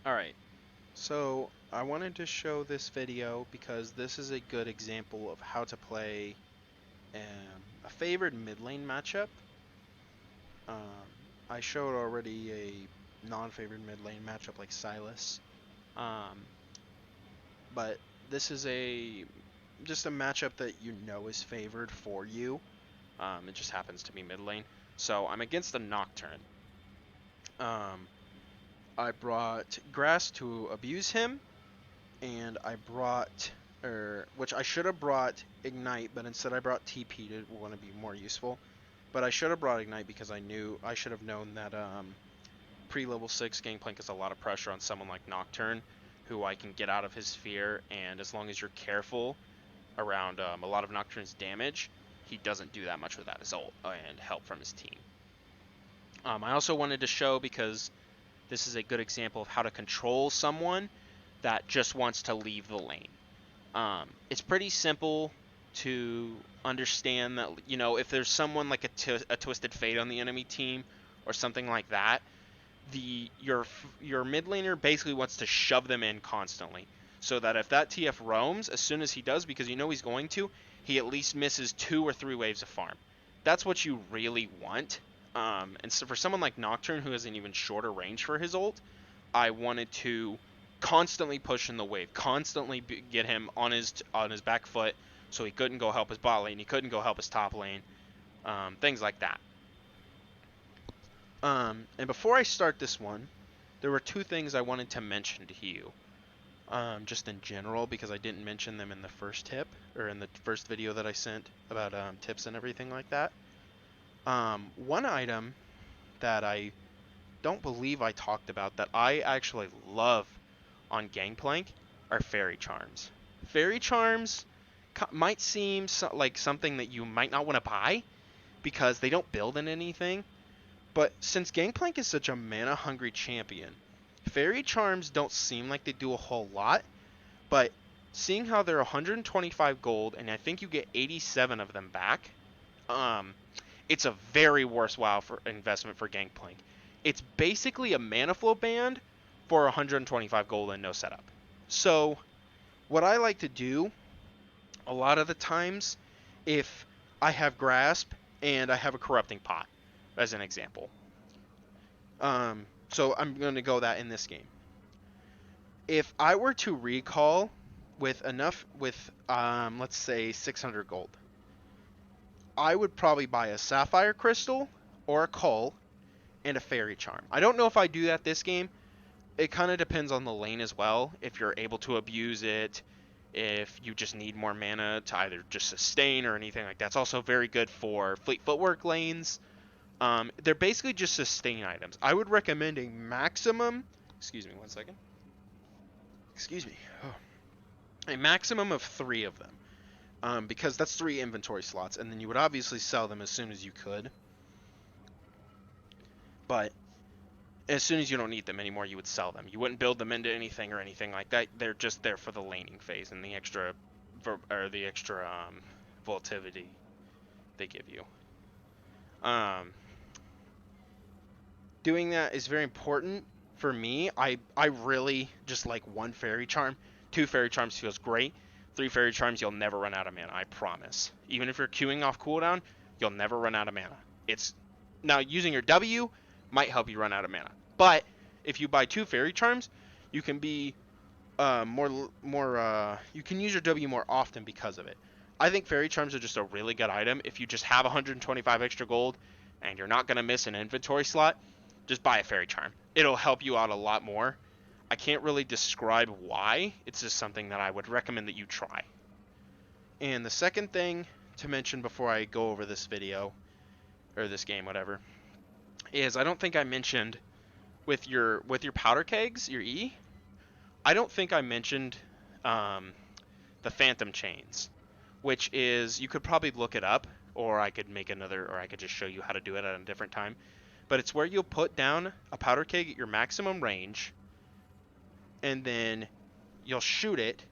Alright, so I wanted to show this video because this is a good example of how to play a favored mid lane matchup. Um, I showed already a non-favored mid lane matchup like Silas, um, but this is just a matchup that you know is favored for you. It just happens to be mid lane. So I'm against a Nocturne. Um, I brought Grass to abuse him, and I brought, which I should have brought Ignite, but instead I brought TP to want to be more useful. But I should have brought Ignite because I should have known that pre-level 6 Gangplank is a lot of pressure on someone like Nocturne, who I can get out of his sphere, and as long as you're careful around a lot of Nocturne's damage, he doesn't do that much without his ult and help from his team. I also wanted to show, because this is a good example of how to control someone that just wants to leave the lane. It's pretty simple to understand that, if there's someone like a Twisted Fate on the enemy team or something like that, your mid laner basically wants to shove them in constantly, so that if that TF roams, as soon as he does, because he's going to, he at least misses 2 or 3 waves of farm. That's what you really want. And so for someone like Nocturne, who has an even shorter range for his ult, I wanted to constantly push in the wave, constantly get him on his back foot, so he couldn't go help his bot lane, he couldn't go help his top lane, things like that. And before I start this one, there were 2 things I wanted to mention to you, just in general, because I didn't mention them in the first tip, or in the first video that I sent about tips and everything like that. One item that I don't believe I talked about that I actually love on Gangplank are Fairy Charms. Fairy Charms might seem like something that you might not want to buy because they don't build in anything, but since Gangplank is such a mana-hungry champion, Fairy Charms don't seem like they do a whole lot, but seeing how they're 125 gold and I think you get 87 of them back, um, it's a very worthwhile for investment for Gangplank. It's basically a mana flow band for 125 gold and no setup. So what I like to do a lot of the times, if I have Grasp and I have a Corrupting Pot, as an example. So I'm going to go that in this game. If I were to recall let's say 600 gold, I would probably buy a Sapphire Crystal or a Cull and a Fairy Charm. I don't know if I do that this game. It kind of depends on the lane as well. If you're able to abuse it, if you just need more mana to either just sustain or anything like that. It's also very good for Fleet Footwork lanes. They're basically just sustain items. I would recommend a maximum. Excuse me, 1 second. Excuse me. A maximum of 3 of them. Because that's 3 inventory slots, and then you would obviously sell them as soon as you could. But as soon as you don't need them anymore, you would sell them. You wouldn't build them into anything or anything like that. They're just there for the laning phase and the extra volatility they give you. Doing that is very important for me. I really just like 1 Fairy Charm. 2 Fairy Charms feels great. 3 Fairy Charms, you'll never run out of mana, I promise. Even if you're queuing off cooldown, you'll never run out of mana. It's now using your W might help you run out of mana, but if you buy 2 Fairy Charms, you can be you can use your W more often because of it. I think Fairy Charms are just a really good item. If you just have 125 extra gold and you're not gonna miss an inventory slot, just buy a Fairy Charm. It'll help you out a lot more. I can't really describe why. It's just something that I would recommend that you try. And the second thing to mention before I go over this video, or this game, whatever, is I don't think I mentioned with your powder kegs, your E, I don't think I mentioned the Phantom Chains, which is, you could probably look it up, or I could just show you how to do it at a different time. But it's where you'll put down a powder keg at your maximum range, and then you'll shoot it.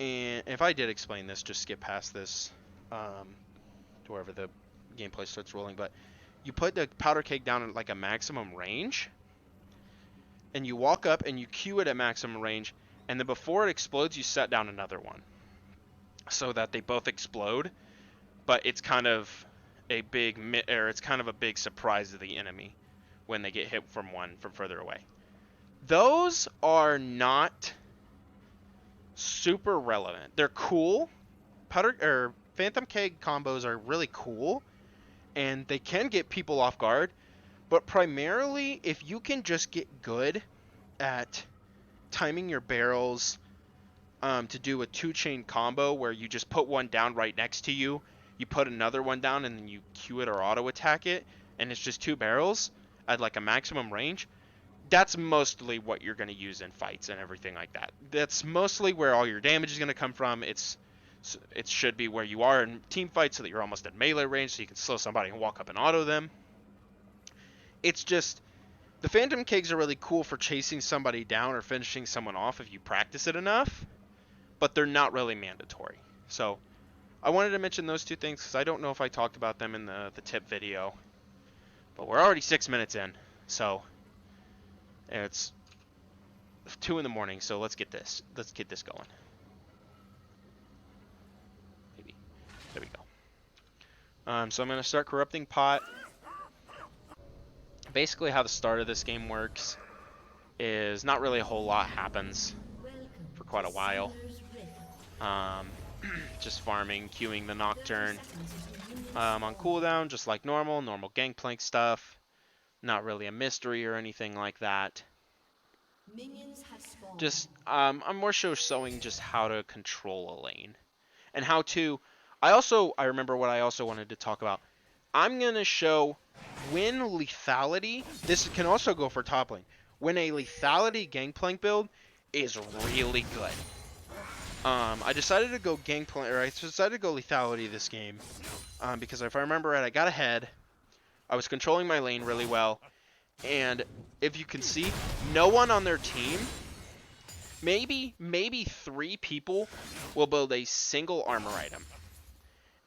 And if I did explain this, just skip past this to wherever the gameplay starts rolling. But you put the powder keg down at like a maximum range, and you walk up and you Q it at maximum range, and then before it explodes, you set down another one, so that they both explode. But it's kind of a big surprise to the enemy when they get hit from one from further away. Those are not super relevant. They're cool. Phantom Keg combos are really cool, and they can get people off guard. But primarily, if you can just get good at timing your barrels to do a 2-chain combo where you just put one down right next to you, you put another one down, and then you Q it or auto attack it, and it's just 2 barrels at like a maximum range, that's mostly what you're going to use in fights and everything like that. That's mostly where all your damage is going to come from. It should be where you are in team fights so that you're almost at melee range so you can slow somebody and walk up and auto them. It's just, the Phantom Kegs are really cool for chasing somebody down or finishing someone off if you practice it enough, but they're not really mandatory. So I wanted to mention those 2 things because I don't know if I talked about them in the tip video, but we're already 6 minutes in, so it's 2 in the morning, so let's get this going. Maybe. There we go. So I'm going to start corrupting pot. Basically how the start of this game works is not really a whole lot happens for quite a while. Just farming, queuing the Nocturne on cooldown, just like normal Gangplank stuff. Not really a mystery or anything like that. Just, I'm more so showing just how to control a lane. And how to, I remember what I also wanted to talk about. I'm going to show when lethality, this can also go for top lane, when a lethality Gangplank build is really good. I decided to go lethality this game, because if I remember right, I got ahead, I was controlling my lane really well, and if you can see, no one on their team, maybe 3 people will build a single armor item.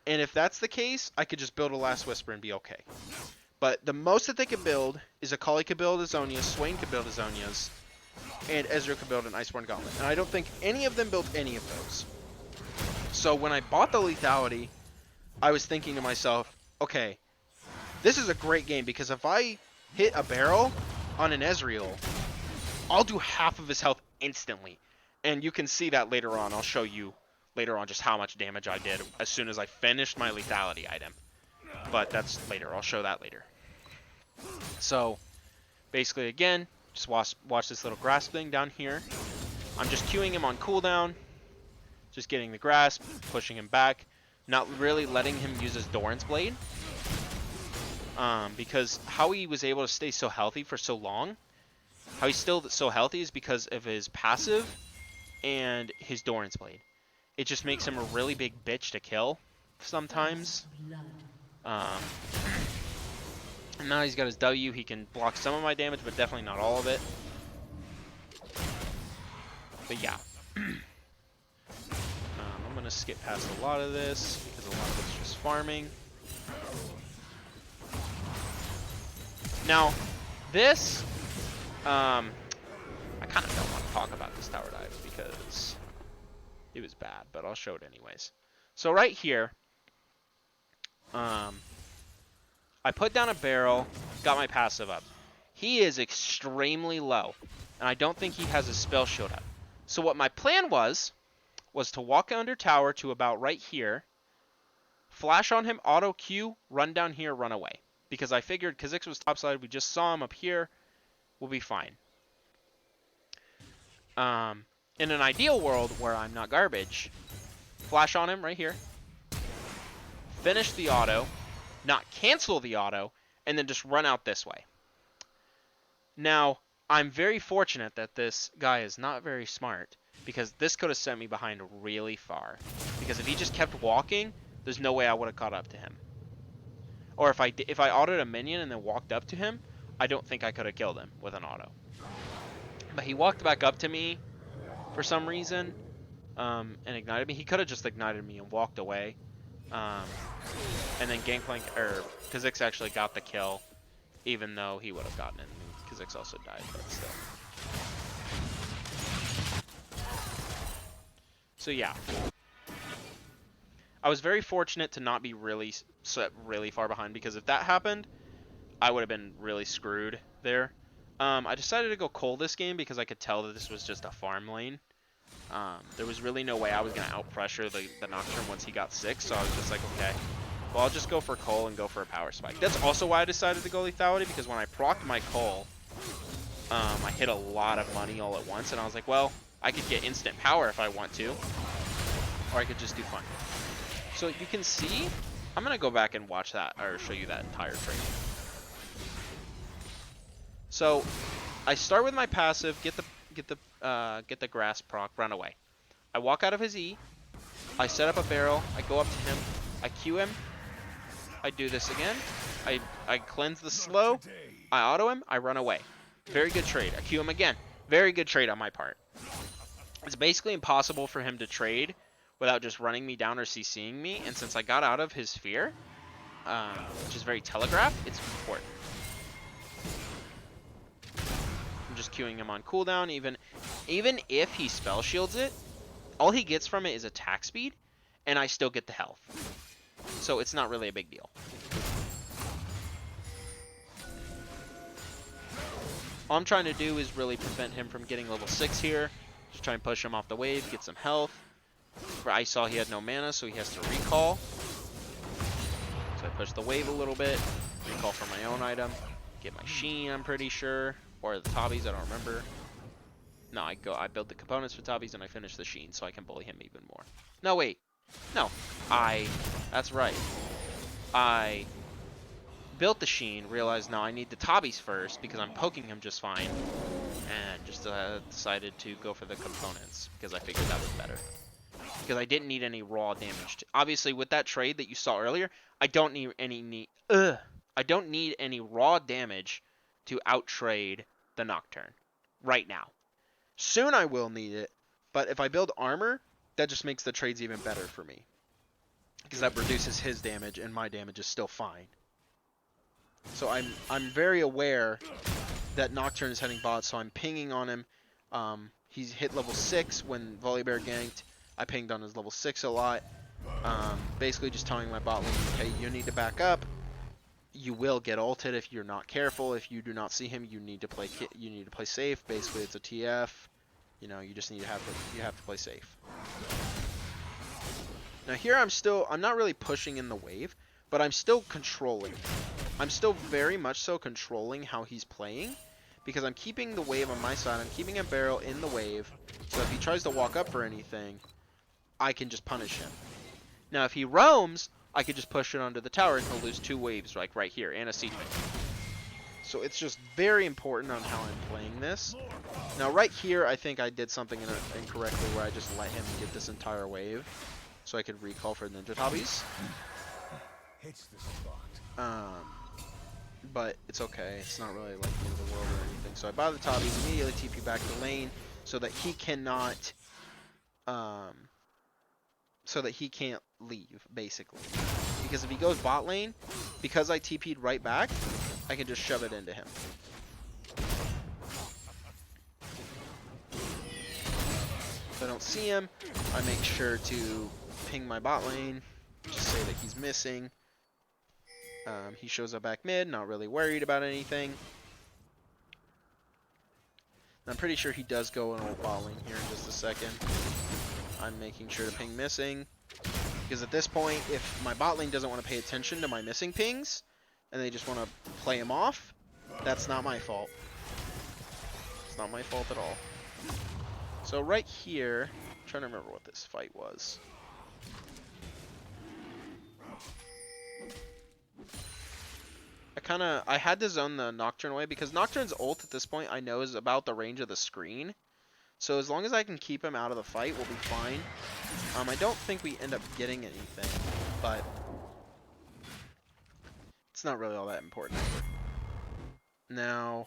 And if that's the case, I could just build a Last Whisper and be okay. But the most that they could build is Akali could build a Zhonya's, Swain could build a Zhonya's, and Ezreal could build an Iceborne Gauntlet. And I don't think any of them built any of those. So when I bought the lethality, I was thinking to myself, okay, this is a great game because if I hit a barrel on an Ezreal, I'll do half of his health instantly. And you can see that later on. I'll show you later on just how much damage I did as soon as I finished my lethality item. But that's later. I'll show that later. So basically, again, just watch this little grasp thing down here. I'm just queuing him on cooldown, just getting the grasp, pushing him back, not really letting him use his Doran's Blade. Because how he was able to stay so healthy for so long, how he's still so healthy is because of his passive and his Doran's Blade. It just makes him a really big bitch to kill sometimes. And now he's got his W, he can block some of my damage, but definitely not all of it. But yeah. I'm going to skip past a lot of this, because a lot of it's just farming. Now, this, I kind of don't want to talk about this tower dive, because it was bad, but I'll show it anyways. So right here, I put down a barrel, got my passive up. He is extremely low, and I don't think he has a spell shield up. So what my plan was to walk under tower to about right here, flash on him, auto Q, run down here, run away. Because I figured Kha'Zix was topside, we just saw him up here, we'll be fine. In an ideal world where I'm not garbage, flash on him right here, finish the auto, not cancel the auto, and then just run out this way. Now, I'm very fortunate that this guy is not very smart, because this could have sent me behind really far. Because if he just kept walking, there's no way I would have caught up to him. Or if I autoed a minion and then walked up to him, I don't think I could have killed him with an auto. But he walked back up to me for some reason, and ignited me. He could have just ignited me and walked away. And then Gangplank, or Kha'Zix actually got the kill, even though he would have gotten it. Kha'Zix also died, but still. So yeah, I was very fortunate to not be really far behind, because if that happened, I would have been really screwed there. I decided to go Cole this game because I could tell that this was just a farm lane. There was really no way I was going to out-pressure the Nocturne once he got 6, so I was just like, okay, well, I'll just go for Cole and go for a power spike. That's also why I decided to go lethality, because when I procced my Cole, I hit a lot of money all at once, and I was like, well, I could get instant power if I want to, or I could just do fun. So you can see, I'm going to go back and watch that, or show you that entire trade. So I start with my passive, get the grass proc, run away. I walk out of his E, I set up a barrel, I go up to him, I Q him, I do this again, I cleanse the slow, I auto him, I run away. Very good trade. I Q him again. Very good trade on my part. It's basically impossible for him to trade without just running me down or CCing me, and since I got out of his sphere, which is very telegraphed, it's important. I'm just queuing him on cooldown. Even if he spell shields it, all he gets from it is attack speed, and I still get the health. So it's not really a big deal. All I'm trying to do is really prevent him from getting level 6 here. Just try and push him off the wave, get some health. I saw he had no mana, so he has to recall. So I push the wave a little bit, recall for my own item, get my Sheen, I'm pretty sure, or the Tabbies, I don't remember. No, I build the components for Tabbies and I finish the Sheen so I can bully him even more. No, wait. No, that's right. I built the Sheen, realized no, I need the Tabbies first because I'm poking him just fine, and just decided to go for the components because I figured that was better. Because I didn't need any raw damage. Obviously, with that trade that you saw earlier, I don't need any raw damage to out-trade the Nocturne right now. Soon I will need it, but if I build armor, that just makes the trades even better for me. Because that reduces his damage, and my damage is still fine. So I'm very aware that Nocturne is heading bot, so I'm pinging on him. He's hit level 6 when Volibear ganked. I pinged on his level 6 a lot. Basically just telling my bot lane, hey, you need to back up. You will get ulted if you're not careful. If you do not see him, you need to play safe. Basically, it's a TF. You know, you just need to have to play safe. Now here I'm not really pushing in the wave, but I'm still controlling. I'm still very much so controlling how he's playing, because I'm keeping the wave on my side. I'm keeping a barrel in the wave, so if he tries to walk up for anything, I can just punish him. Now if he roams, I could just push it onto the tower and he'll lose 2 waves, like right here, and a siege mage. So it's just very important on how I'm playing this. Now right here, I think I did something incorrectly where I just let him get this entire wave, so I could recall for Ninja Tabbies. But it's okay. It's not really like the end of the world or anything. So I buy the Tabbies, immediately TP back to lane, so that he cannot, so that he can't leave, basically. Because if he goes bot lane, because I TP'd right back, I can just shove it into him. If I don't see him, I make sure to ping my bot lane, just say that he's missing. He shows up back mid, not really worried about anything. And I'm pretty sure he does go in ult bot lane here in just a second. I'm making sure to ping missing, because at this point, if my bot lane doesn't want to pay attention to my missing pings, and they just want to play him off, that's not my fault. It's not my fault at all. So right here, I'm trying to remember what this fight was. I had to zone the Nocturne away, because Nocturne's ult at this point I know is about the range of the screen. So as long as I can keep him out of the fight, we'll be fine. I don't think we end up getting anything, but it's not really all that important. Now,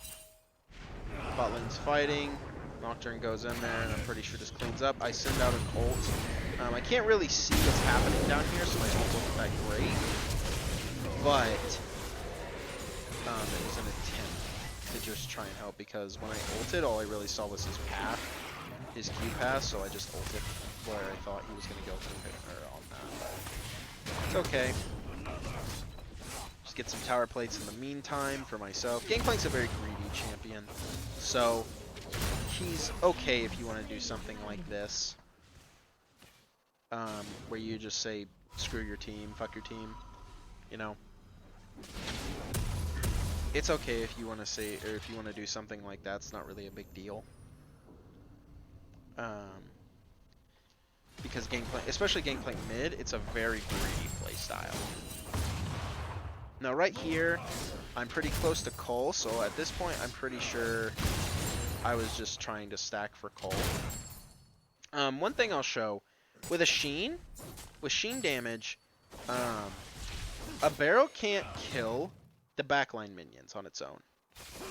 bot lane's fighting. Nocturne goes in there, and I'm pretty sure just cleans up. I send out an ult. I can't really see what's happening down here, so my ult wasn't that great. But it was an attempt to just try and help, because when I ulted, all I really saw was his path, his Q path, so I just ulted. where I thought he was going to go for her on that, but it's okay. Just get some tower plates in the meantime for myself. Gangplank's a very greedy champion, so he's okay if you want to do something like this, where you just say, screw your team, fuck your team, you know. It's okay if you want to say, or if you want to do something like that. It's not really a big deal. Because Gangplank, especially Gangplank mid, it's a very greedy playstyle. Now right here, I'm pretty close to Cole, so at this point I'm pretty sure I was just trying to stack for Cole. One thing I'll show, with Sheen damage, a barrel can't kill the backline minions on its own.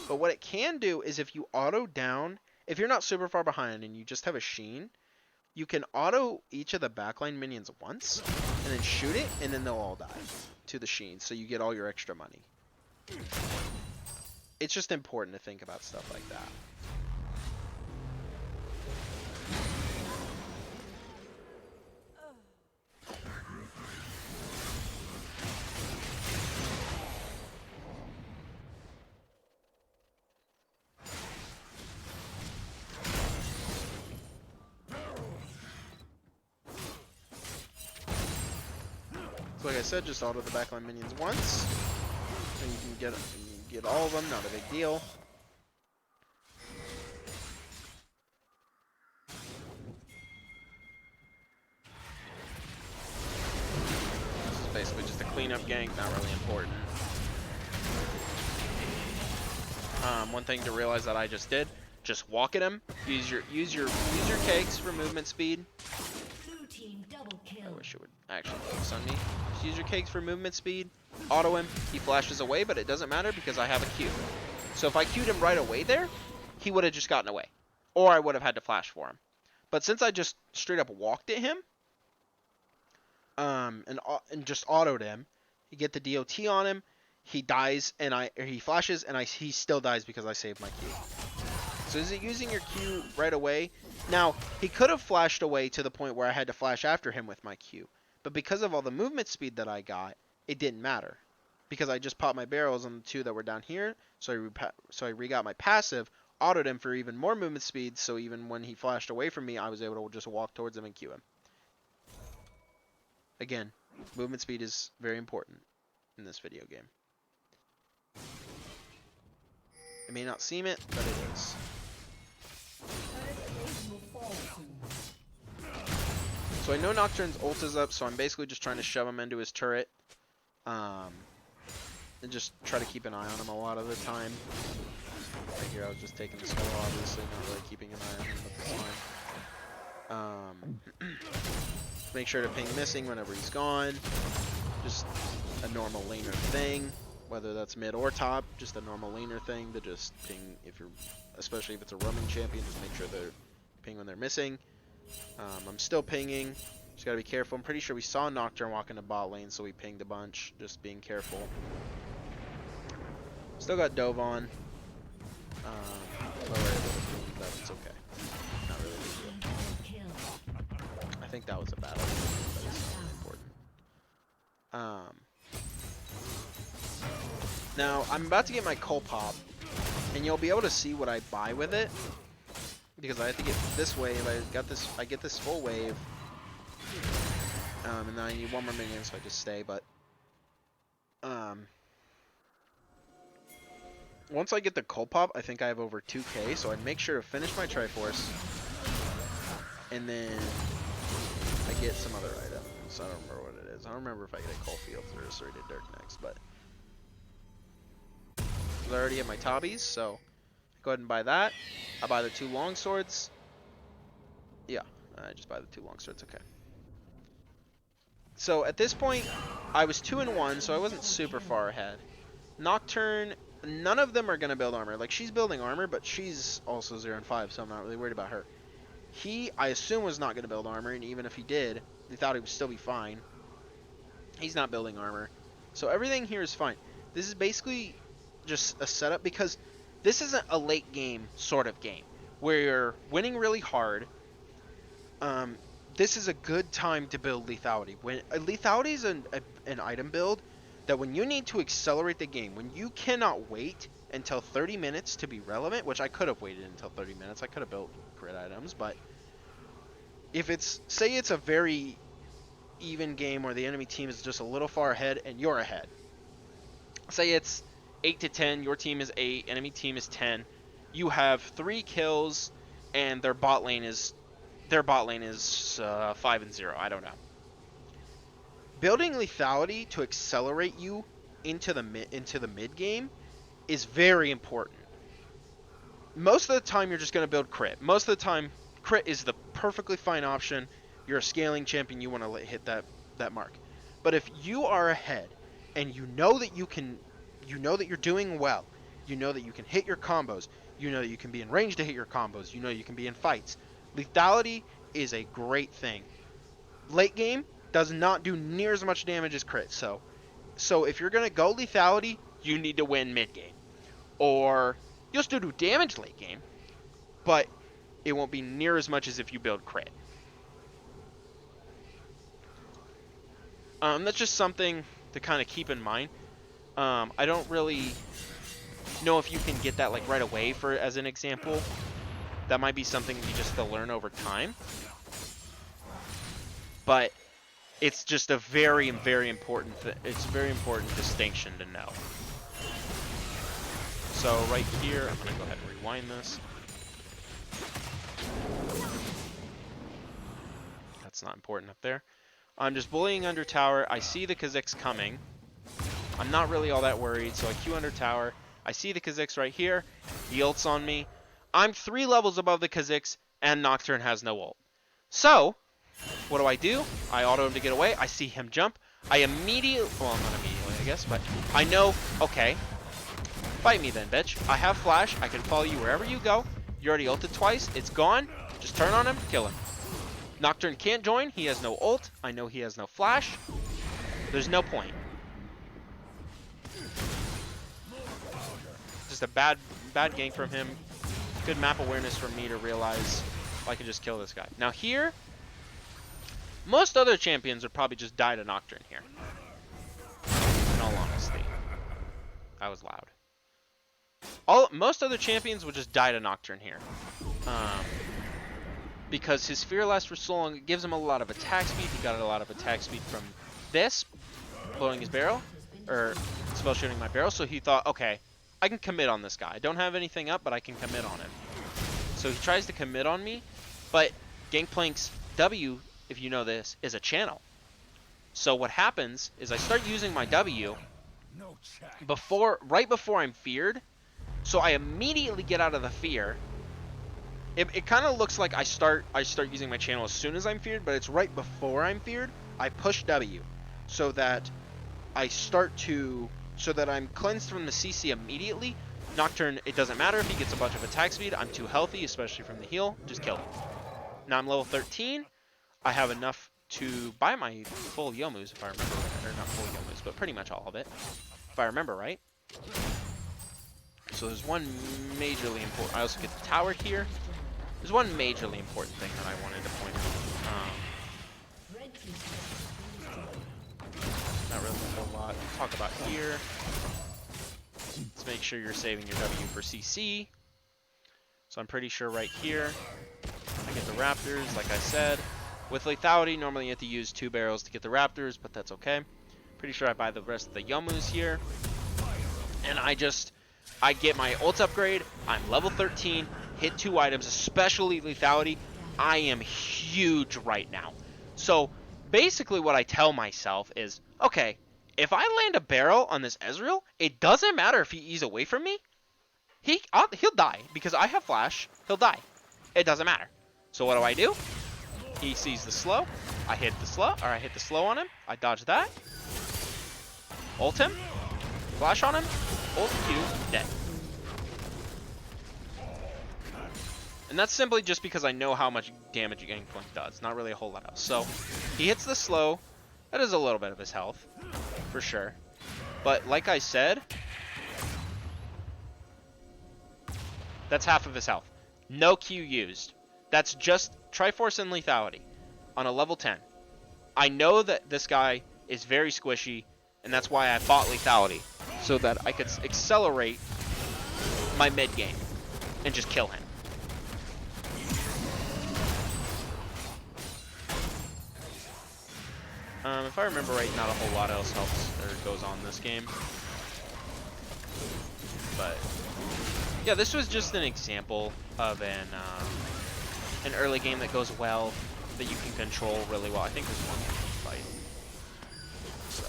But what it can do is if you auto down, if you're not super far behind and you just have a Sheen, you can auto each of the backline minions once, and then shoot it, and then they'll all die to the Sheen, so you get all your extra money. It's just important to think about stuff like that. So like I said, just auto the backline minions once, and you can get all of them, not a big deal. This is basically just a cleanup gank, not really important. One thing to realize that I just did, just walk at him, use your cakes for movement speed. I wish it would actually focus on me. Just use your cakes for movement speed. Auto him. He flashes away, but it doesn't matter because I have a Q. So if I Q'd him right away there, he would have just gotten away. Or I would have had to flash for him. But since I just straight up walked at him, and just autoed him, you get the DOT on him, he dies, and he flashes, and he still dies because I saved my Q. So is it using your Q right away? Now, he could have flashed away to the point where I had to flash after him with my Q. But because of all the movement speed that I got, it didn't matter. Because I just popped my barrels on the two that were down here, so I re-got my passive, autoed him for even more movement speed, so even when he flashed away from me, I was able to just walk towards him and Q him. Again, movement speed is very important in this video game. It may not seem it, but it is. So I know Nocturne's ult is up, so I'm basically just trying to shove him into his turret. And just try to keep an eye on him a lot of the time. Right here I was just taking the skull, obviously, not really keeping an eye on him at the time. Make sure to ping missing whenever he's gone. Just a normal laner thing. Whether that's mid or top, just a normal laner thing to just ping especially if it's a roaming champion, just make sure they're ping when they're missing. I'm still pinging, just gotta be careful. I'm pretty sure we saw Nocturne walk into bot lane, so we pinged a bunch, just being careful. Still got Dove on. But it's okay. Not really a big deal. I think that was a battle, but it's not really important. Now, I'm about to get my Cole Pop, and you'll be able to see what I buy with it, because I have to get this wave. I get this full wave, and then I need one more minion, so I just stay. But once I get the Cole Pop, I think I have over 2k, so I'd make sure to finish my Triforce, and then I get some other items. I don't remember what it is. I don't remember if I get a Cole Field first or I did Dirk next, but I already have my Tabbies, so go ahead and buy that. I buy the 2 longswords. Yeah, I just buy the 2 longswords, okay. So at this point, I was 2-1, so I wasn't super far ahead. Nocturne, none of them are going to build armor. Like, she's building armor, but she's also 0-5, so I'm not really worried about her. He, I assume, was not going to build armor, and even if he did, they thought he would still be fine. He's not building armor. So everything here is fine. This is basically just a setup, because this isn't a late game sort of game where you're winning really hard, this is a good time to build lethality. When lethality is an item build that when you need to accelerate the game, when you cannot wait until 30 minutes to be relevant, which I could have waited until 30 minutes. I could have built crit items, but if it's, say it's a very even game where the enemy team is just a little far ahead and you're ahead. Say it's 8 to 10, your team is 8, enemy team is 10. You have 3 kills and their bot lane is 5 and 0. I don't know. Building lethality to accelerate you into the mid game is very important. Most of the time you're just going to build crit. Most of the time crit is the perfectly fine option. You're a scaling champion, you want to hit that mark. But if you are ahead and you know that you're doing well, you know that you can hit your combos, you know that you can be in range to hit your combos, you know you can be in fights. Lethality is a great thing. Late game does not do near as much damage as crit. So if you're going to go lethality, you need to win mid game. Or you'll still do damage late game, but it won't be near as much as if you build crit. That's just something to kind of keep in mind. I don't really know if you can get that like right away for as an example. That might be something you just have to learn over time. But it's just a very, very important it's a very important distinction to know. So right here, I'm gonna go ahead and rewind this. That's not important up there. I'm just bullying under tower. I see the Kha'Zix coming. I'm not really all that worried, so I Q under tower. I see the Kha'Zix right here. He ults on me. I'm 3 levels above the Kha'Zix, and Nocturne has no ult. So, what do? I auto him to get away. I see him jump. I immediately, well, not immediately, I guess, but I know, okay, fight me then, bitch. I have flash. I can follow you wherever you go. You already ulted twice. It's gone. Just turn on him, kill him. Nocturne can't join. He has no ult. I know he has no flash. There's no point. Just a bad gank from him. Good map awareness for me to realize I can just kill this guy. Now here, most other champions would probably just die to Nocturne here. In all honesty. That was loud. Most other champions would just die to Nocturne here. Because his Fear lasts for so long, it gives him a lot of attack speed. He got a lot of attack speed from this, blowing his barrel, or spell shooting my barrel. So he thought, okay, I can commit on this guy. I don't have anything up, but I can commit on him. So he tries to commit on me, but Gangplank's W, if you know this, is a channel. So what happens is I start using my W right before I'm feared. So I immediately get out of the fear. It kind of looks like I start using my channel as soon as I'm feared, but it's right before I'm feared. I push W so that I'm cleansed from the CC immediately. Nocturne, it doesn't matter if he gets a bunch of attack speed. I'm too healthy, especially from the heal. Just kill him. Now I'm level 13. I have enough to buy my full Youmu's, if I remember right. Or not full Youmu's, but pretty much all of it, if I remember right. So there's one majorly important. I also get the tower here. There's one majorly important thing that I wanted to point out. Not really a whole lot to talk about here. Let's make sure you're saving your W for CC. So I'm pretty sure right here, I get the Raptors, like I said. With lethality, normally you have to use 2 barrels to get the Raptors, but that's okay. Pretty sure I buy the rest of the Youmu's here. And I get my ult upgrade. I'm level 13, hit 2 items, especially lethality. I am huge right now. So basically what I tell myself is, okay, if I land a barrel on this Ezreal, it doesn't matter if he's away from me. He'll die because I have flash. He'll die. It doesn't matter. So what do? He sees the slow. I hit the slow on him. I dodge that. Ult him. Flash on him. Ult Q. Dead. And that's simply just because I know how much damage Gangplank does. Not really a whole lot else. So he hits the slow. That is a little bit of his health. For sure. But like I said, that's half of his health. No Q used. That's just Triforce and lethality. on a level 10. I know that this guy is very squishy, and that's why I fought lethality, so that I could accelerate my mid game and just kill him. If I remember right, not a whole lot else helps or goes on this game. But yeah, this was just an example of an early game that goes well, that you can control really well. I think there's one fight. So.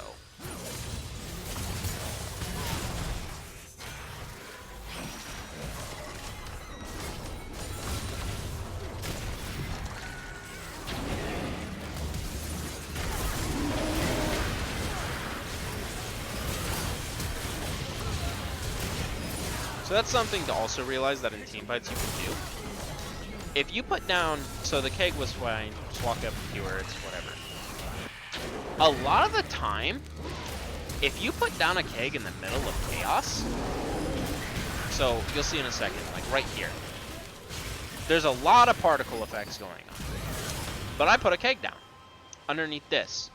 So that's something to also realize that in team fights you can do. If you put down, so the keg was fine, just walk up to her, it's whatever. A lot of the time, if you put down a keg in the middle of chaos, so you'll see in a second, like right here, there's a lot of particle effects going on. But I put a keg down underneath this.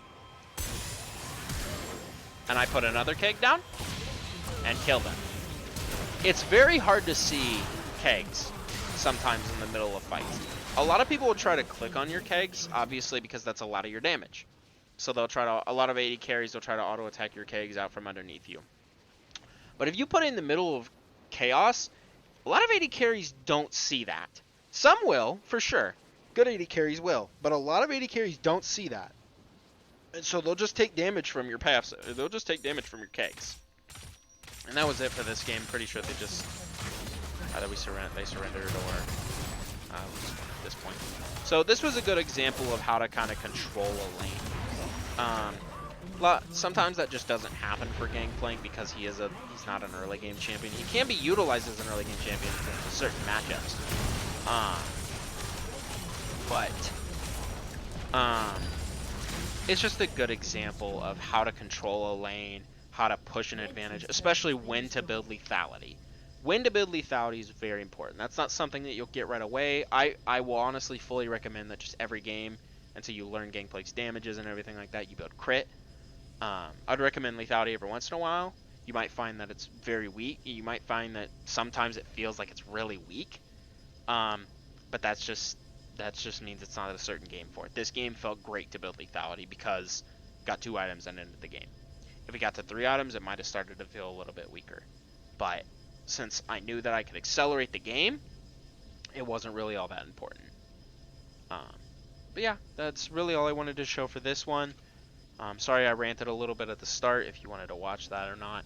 And I put another keg down and kill them. It's very hard to see kegs sometimes in the middle of fights. A lot of people will try to click on your kegs, obviously, because that's a lot of your damage. So they'll try to, a lot of AD carries, they'll try to auto attack your kegs out from underneath you. But if you put it in the middle of chaos, a lot of AD carries don't see that. Some will, for sure. Good AD carries will, but a lot of AD carries don't see that. And so they'll just take damage from your paths. They'll just take damage from your kegs. And that was it for this game. Pretty sure they just either they surrendered or just won at this point. So this was a good example of how to kind of control a lane. Sometimes that just doesn't happen for Gangplank because he's not an early game champion. He can be utilized as an early game champion in certain matchups. It's just a good example of how to control a lane, how to push an advantage, especially when to build lethality. When to build lethality is very important. That's not something that you'll get right away. I will honestly fully recommend that just every game, until you learn Gangplank's damages and everything like that, you build crit. I'd recommend lethality every once in a while. You might find that it's very weak. You might find that sometimes it feels like it's really weak. But that just means it's not a certain game for it. This game felt great to build lethality because it got 2 items and ended the game. If it got to 3 items, it might have started to feel a little bit weaker. But since I knew that I could accelerate the game, it wasn't really all that important. But yeah, that's really all I wanted to show for this one. Sorry I ranted a little bit at the start if you wanted to watch that or not.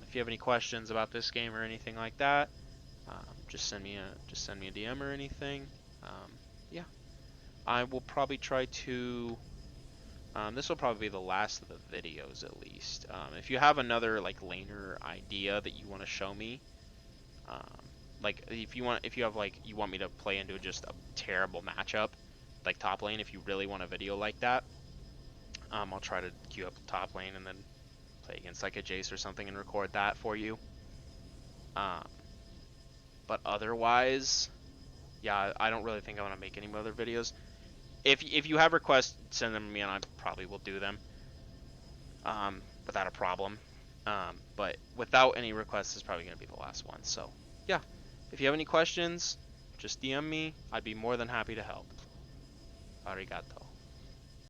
If you have any questions about this game or anything like that, just send me a DM or anything. Yeah, I will probably try to. This will probably be the last of the videos, at least. If you have another like laner idea that you want to show me, like if you want me to play into just a terrible matchup, like top lane, if you really want a video like that, I'll try to queue up top lane and then play against like a Jace or something and record that for you. But otherwise, yeah, I don't really think I want to make any other videos. If you have requests, send them to me and I probably will do them without a problem. But without any requests, this is probably going to be the last one. So yeah, if you have any questions, just DM me. I'd be more than happy to help. Arigato.